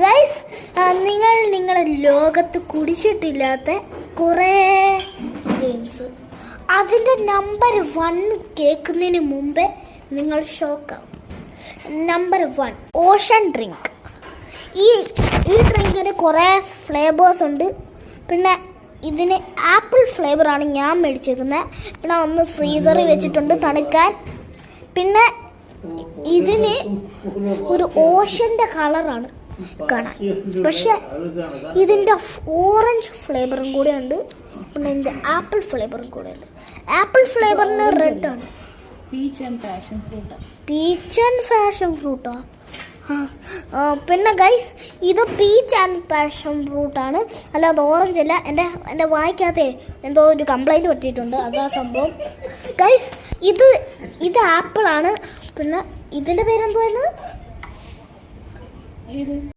Guys, നിങ്ങളുടെ ലോകത്ത് കുടിച്ചിട്ടില്ലാത്ത കുറേ ഗെയിംസ്, അതിൻ്റെ നമ്പർ 1 കേൾക്കുന്നതിന് മുമ്പേ നിങ്ങൾ ഷോക്കാവും. Number 1 Ocean drink. ഈ ഡ്രിങ്കിന് കുറേ ഫ്ലേവേഴ്സ് ഉണ്ട്. പിന്നെ ഇതിന് ആപ്പിൾ ഫ്ലേവറാണ് ഞാൻ മേടിച്ചേക്കുന്നത്. പിന്നെ ഒന്ന് ഫ്രീസറിൽ വെച്ചിട്ടുണ്ട് തണുക്കാൻ. പിന്നെ ഇതിന് ഒരു ഓഷൻ്റെ കളറാണ് കാണാൻ, പക്ഷെ ഇതിൻ്റെ ഓറഞ്ച് ഫ്ലേവറും കൂടെ ഉണ്ട്. പിന്നെ ഇതിൻ്റെ ആപ്പിൾ ഫ്ലേവറും കൂടെ ഉണ്ട്. ആപ്പിൾ ഫ്ലേവറിന് റെഡ് ആണ്. പീച്ച് ആൻഡ് പാഷൻ ഫ്രൂട്ടോ? പിന്നെ ഗൈസ്, ഇത് പീച്ച് ആൻഡ് പാഷൻ ഫ്രൂട്ടാണ്, അല്ലാതെ ഓറഞ്ച് അല്ല. എൻ്റെ വായിക്കകത്തെ എന്തോ ഒരു കംപ്ലൈൻറ്റ് പറ്റിയിട്ടുണ്ട്, അതാ സംഭവം. ഗൈസ്, ഇത് ആപ്പിളാണ്. പിന്നെ ഇതിൻ്റെ പേരെന്തുവായിരുന്നു?